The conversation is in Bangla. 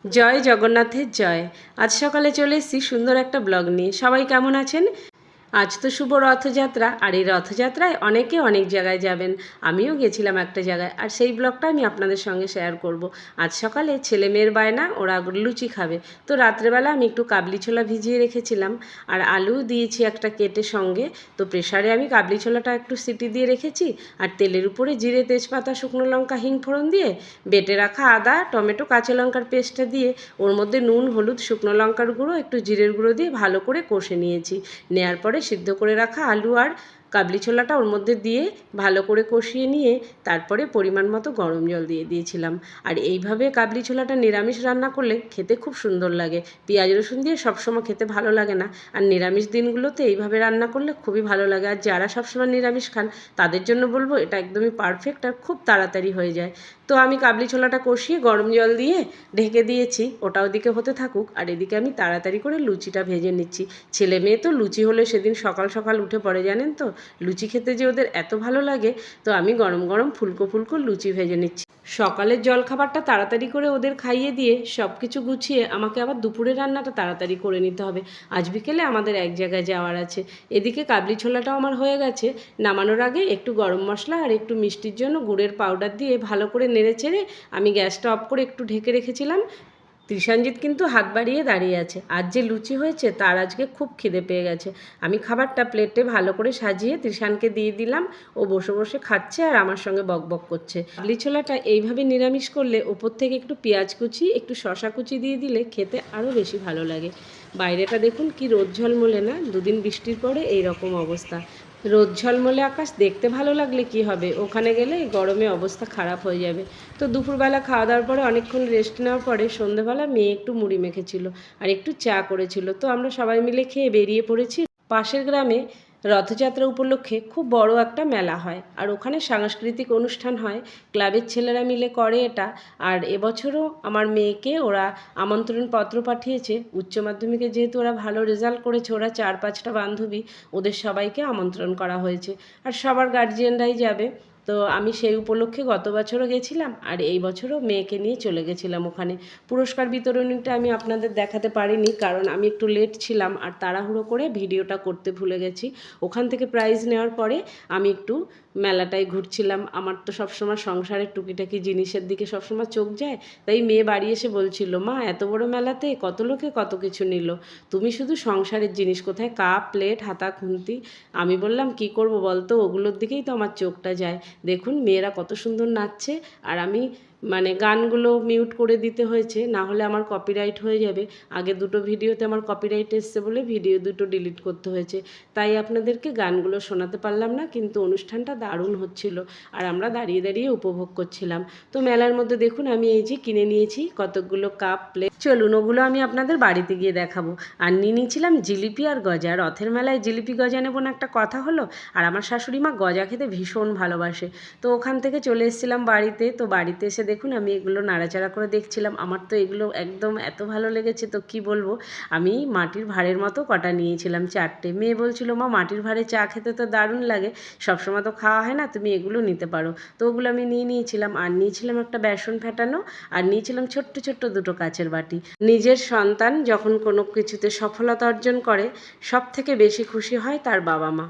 জয় জগন্নাথের জয়। আজ সকালে চলে এসেছি সুন্দর একটা ব্লগ নিয়ে। সবাই কেমন আছেন? আজ তো শুভ রথযাত্রা, আর এই রথযাত্রায় অনেকে অনেক জায়গায় যাবেন। আমিও গেছিলাম একটা জায়গায়, আর সেই ব্লগটা আমি আপনাদের সঙ্গে শেয়ার করব। আজ সকালে ছেলে মেয়ের বায়না, ওরা লুচি খাবে, তো রাত্রেবেলা আমি একটু কাবলি ছোলা ভিজিয়ে রেখেছিলাম, আর আলু দিয়েছি একটা কেটে সঙ্গে। তো প্রেসারে আমি কাবলি ছোলাটা একটু সিটি দিয়ে রেখেছি, আর তেলের উপরে জিরে, তেজপাতা, শুকনো লঙ্কা, হিং ফোড়ন দিয়ে বেটে রাখা আদা, টমেটো, কাঁচা লঙ্কার পেস্টটা দিয়ে ওর মধ্যে নুন, হলুদ, শুকনো লঙ্কার গুঁড়ো, একটু জিরের গুঁড়ো দিয়ে ভালো করে কষে নিয়েছি। নেয়ার পরে সিদ্ধ করে রাখা আলু আর কাবলি ছোলাটা ওর মধ্যে দিয়ে ভালো করে কষিয়ে নিয়ে তারপরে পরিমাণ মতো গরম জল দিয়ে দিয়েছিলাম। আর এইভাবে কাবলি ছোলাটা নিরামিষ রান্না করলে খেতে খুব সুন্দর লাগে। পেঁয়াজ রসুন দিয়ে সবসময় খেতে ভালো লাগে না, আর নিরামিষ দিনগুলোতে এইভাবে রান্না করলে খুবই ভালো লাগে। আর যারা সবসময় নিরামিষ খান তাদের জন্য বলবো এটা একদমই পারফেক্ট, আর খুব তাড়াতাড়ি হয়ে যায়। তো আমি কাবলি ছোলাটা কষিয়ে গরম জল দিয়ে ঢেকে দিয়েছি, ওটা ওদিকে হতে থাকুক, আর এদিকে আমি তাড়াতাড়ি করে লুচিটা ভেজে নিচ্ছি। ছেলে মেয়ে তো লুচি হলে সেদিন সকাল সকাল উঠে পড়ে, জানেন তো, লুচি খেতে যে ওদের এত ভালো লাগে। তো আমি গরম গরম ফুলকো ফুলকো লুচি ভেজে নিচ্ছি। সকালের জলখাবারটা তাড়াতাড়ি করে ওদের খাইয়ে দিয়ে সব কিছু গুছিয়ে আমাকে আবার দুপুরের রান্নাটা তাড়াতাড়ি করে নিতে হবে। আজ বিকেলে আমাদের এক জায়গায় যাওয়ার আছে। এদিকে কাবলি ছোলাটাও আমার হয়ে গেছে। নামানোর আগে একটু গরম মশলা আর একটু মিষ্টির জন্য গুড়ের পাউডার দিয়ে ভালো করে নেড়ে চেড়ে আমি গ্যাসটা অফ করে একটু ঢেকে রেখেছিলাম। তৃষাঞ্জিত কিন্তু হাত বাড়িয়ে দাঁড়িয়ে আছে। আজ যে লুচি হয়েছে তার আজকে খুব খিদে পেয়ে গেছে। আমি খাবারটা প্লেটে ভালো করে সাজিয়ে তৃষানকে দিয়ে দিলাম। ও বসে বসে খাচ্ছে আর আমার সঙ্গে বকবক করছে। কাবলি ছোলাটা এইভাবে নিরামিষ করলে ওপর থেকে একটু পেঁয়াজ কুচি, একটু শশা কুচি দিয়ে দিলে খেতে আরও বেশি ভালো লাগে। বাইরেটা দেখুন কি রোদ ঝলমলে না, দুদিন বৃষ্টির পরে এই রকম অবস্থা। রোদ ঝলমলে আকাশ দেখতে ভালো লাগলে কি হবে, ওখানে গেলে গরমে অবস্থা খারাপ হয়ে যাবে। তো দুপুরবেলা খাওয়া দাওয়ার পরে অনেকক্ষণ রেস্ট নেওয়ার পরে সন্ধ্যেবেলা মেয়ে একটু মুড়ি মেখেছিল আর একটু চা করেছিল, তো আমরা সবাই মিলে খেয়ে বেরিয়ে পড়েছি। পাশের গ্রামে রথযাত্রা উপলক্ষে খুব বড় একটা মেলা হয়, আর ওখানে সাংস্কৃতিক অনুষ্ঠান হয়। ক্লাবের ছেলেরা মিলে করে এটা। আর এবছরও আমার মেয়েকে ওরা আমন্ত্রণ পত্র পাঠিয়েছে। উচ্চ মাধ্যমিকে যেহেতু ওরা ভালো রেজাল্ট করেছে, ওরা 4-5টা বান্ধবী, ওদের সবাইকে আমন্ত্রণ করা হয়েছে, আর সবার গার্জিয়ানরাই যাবে। তো আমি সেই উপলক্ষে গত বছরও গেছিলাম, আর এই বছরও মেয়েকে নিয়ে চলে গেছিলাম ওখানে। পুরস্কার বিতরণীটা আমি আপনাদের দেখাতে পারিনি, কারণ আমি একটু লেট ছিলাম আর তাড়াহুড়ো করে ভিডিওটা করতে ভুলে গেছি। ওখান থেকে প্রাইজ নেওয়ার পরে আমি একটু মেলাটায় ঘুরছিলাম। আমার তো সবসময় সংসারের টুকিটাকি জিনিসের দিকে সবসময় চোখ যায়। তাই মেয়ে বাড়ি এসে বলছিল, মা এত বড় মেলাতে কত লোকে কত কিছু নিল, তুমি শুধু সংসারের জিনিস কোথায়, কাপ প্লেট হাতা খুন্তি। আমি বললাম কি করব বলতো, ওগুলোর দিকেই তো আমার চোখটা যায়। দেখুন মেয়েরা কত সুন্দর নাচছে, আর আমি গানগুলো মিউট করে দিতে হয়েছে, না হলে আমার কপিরাইট হয়ে যাবে। আগে দুটো ভিডিওতে আমার কপিরাইট এসছে বলে ভিডিও দুটো ডিলিট করতে হয়েছে, তাই আপনাদেরকে গানগুলো শোনাতে পারলাম না। কিন্তু অনুষ্ঠানটা দারুণ হচ্ছিল, আর আমরা দাঁড়িয়ে দাঁড়িয়ে উপভোগ করছিলাম। তো মেলার মধ্যে দেখুন আমি এই যে কিনে নিয়েছি কতকগুলো কাপ প্লেট। চলুন ওগুলো আমি আপনাদের বাড়িতে গিয়ে দেখাবো। আর নিয়ে নিয়েছিলাম জিলিপি আর গজা। রথের মেলায় জিলিপি গজা নেবো না একটা কথা হলো, আর আমার শাশুড়ি মা গজা খেতে ভীষণ ভালোবাসে। তো ওখান থেকে চলে এসেছিলাম বাড়িতে। তো বাড়িতে এসে দেখুন আমি এগুলো নাড়াচাড়া করে দেখছিলাম। আমার তো এগুলো একদম এত ভালো লেগেছে, তো কি বলবো। আমি মাটির ভাঁড়ের মতো কটা নিয়েছিলাম 4টে। মেয়ে বলছিল, মা মাটির ভাঁড়ে চা খেতে তো দারুণ লাগে, সবসময় তো খাওয়া হয় না, তুমি এগুলো নিতে পারো। তো ওগুলো আমি নিয়ে নিয়েছিলাম। আর নিয়েছিলাম একটা বেসন ফেটানো, আর নিয়েছিলাম ছোট্ট ছোট্ট দুটো কাচের বাটি। নিজের সন্তান যখন কোনো কিছুতে সফলতা অর্জন করে, সব থেকে বেশি খুশি হয় তার বাবা মা।